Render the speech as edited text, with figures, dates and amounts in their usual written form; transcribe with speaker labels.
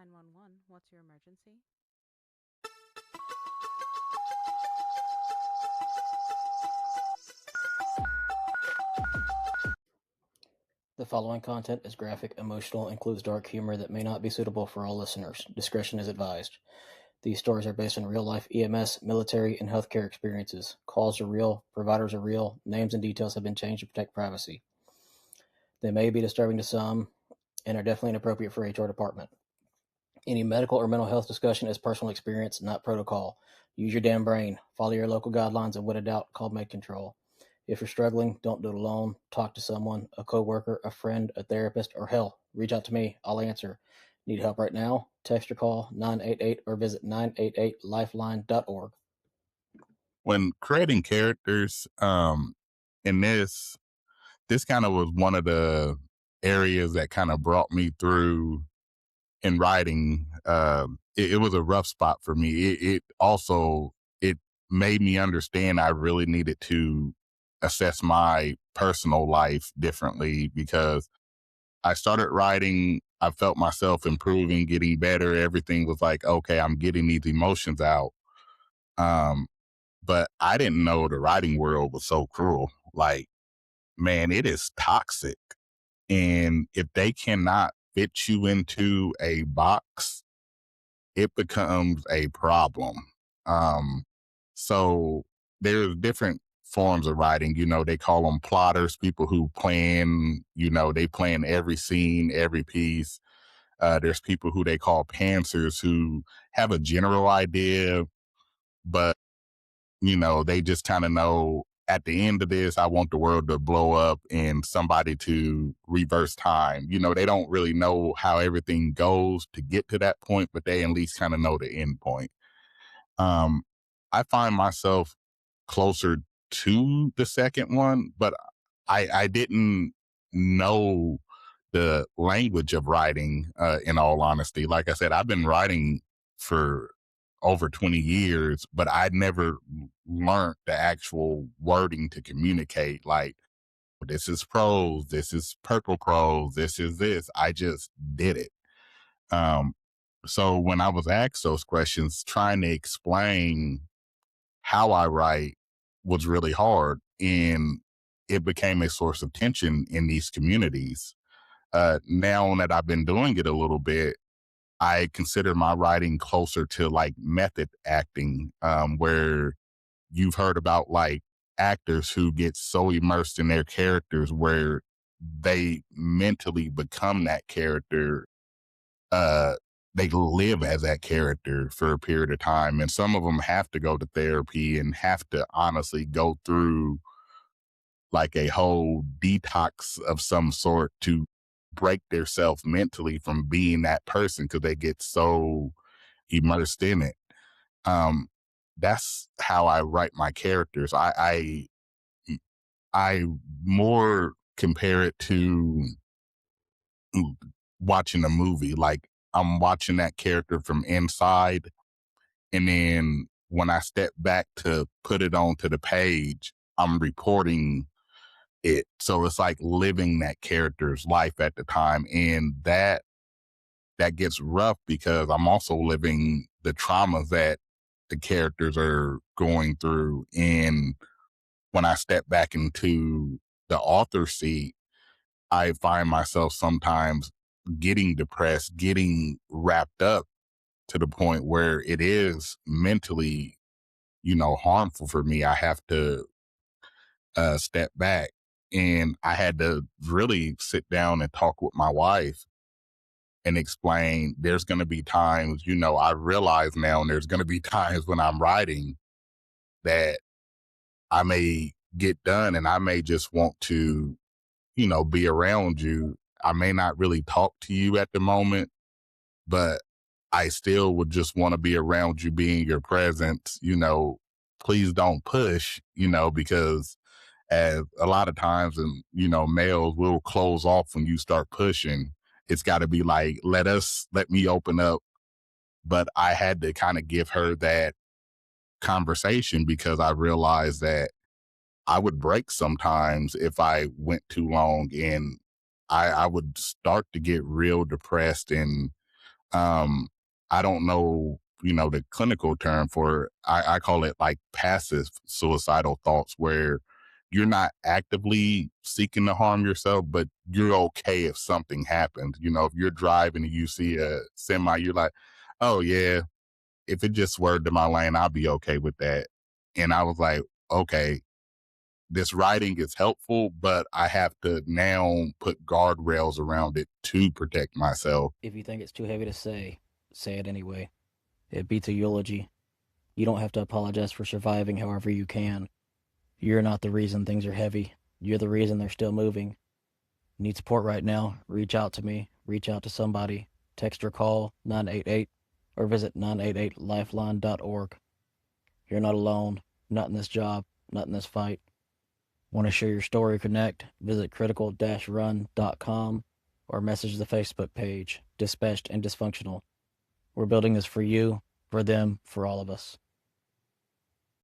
Speaker 1: 911, what's your emergency?
Speaker 2: The following content is graphic, emotional, and includes dark humor that may not be suitable for all listeners. Discretion is advised. These stories are based on real-life EMS, military, and healthcare experiences. Calls are real, providers are real, names and details have been changed to protect privacy. They may be disturbing to some and are definitely inappropriate for HR department. Any medical or mental health discussion is personal experience, not protocol. Use your damn brain. Follow your local guidelines, and when in doubt, call med control. If you're struggling, don't do it alone. Talk to someone, a coworker, a friend, a therapist, or hell, reach out to me. I'll answer. Need help right now? Text or call 988 or visit 988lifeline.org.
Speaker 3: When creating characters, in this kind of was one of the areas that kind of brought me through in writing. It was a rough spot for me. It made me understand I really needed to assess my personal life differently, because I started writing, I felt myself improving, getting better. Everything was like, okay, I'm getting these emotions out. But I didn't know the writing world was so cruel. Like, man, it is toxic. And if they cannot fit you into a box, it becomes a problem. Um, so there's different forms of writing. They call them plotters, people who plan, they plan every scene, every piece. There's people who they call pantsers, who have a general idea, but they just kind of know at the end of this, I want the world to blow up and somebody to reverse time. They don't really know how everything goes to get to that point, but they at least kind of know the end point. I find myself closer to the second one, but I didn't know the language of writing, in all honesty. Like I said, I've been writing for over 20 years, but I'd never learned the actual wording to communicate. Like, this is prose, this is purple prose, this is this. I just did it. So when I was asked those questions, trying to explain how I write was really hard, and it became a source of tension in these communities. Now that I've been doing it a little bit, I consider my writing closer to like method acting, where you've heard about like actors who get so immersed in their characters where they mentally become that character. Uh, they live as that character for a period of time. And some of them have to go to therapy and have to honestly go through like a whole detox of some sort to break themselves mentally from being that person, because they get so immersed in it. That's how I write my characters. I more compare it to watching a movie. Like, I'm watching that character from inside, and then when I step back to put it onto the page, I'm reporting it. So it's like living that character's life at the time. And that gets rough, because I'm also living the traumas that the characters are going through. And when I step back into the author seat, I find myself sometimes getting depressed, getting wrapped up to the point where it is mentally, harmful for me. I have to step back. And I had to really sit down and talk with my wife and explain there's going to be times, I realize now, and there's going to be times when I'm writing that I may get done and I may just want to, be around you. I may not really talk to you at the moment, but I still would just want to be around you, being your presence. Please don't push, because as a lot of times, and males will close off when you start pushing. It's got to be like, let me open up. But I had to kind of give her that conversation, because I realized that I would break sometimes if I went too long, and I would start to get real depressed and I don't know, the clinical term for it. I call it like passive suicidal thoughts, where you're not actively seeking to harm yourself, but you're okay if something happens. If you're driving and you see a semi, you're like, oh yeah, if it just swerved to my lane, I'll be okay with that. And I was like, okay, this writing is helpful, but I have to now put guardrails around it to protect myself.
Speaker 2: If you think it's too heavy to say it anyway. It beats a eulogy. You don't have to apologize for surviving however you can. You're not the reason things are heavy. You're the reason they're still moving. Need support right now? Reach out to me. Reach out to somebody. Text or call 988 or visit 988lifeline.org. You're not alone. Not in this job. Not in this fight. Want to share your story or connect? Visit critical-run.com or message the Facebook page, Dispatched and Dysfunctional. We're building this for you, for them, for all of us.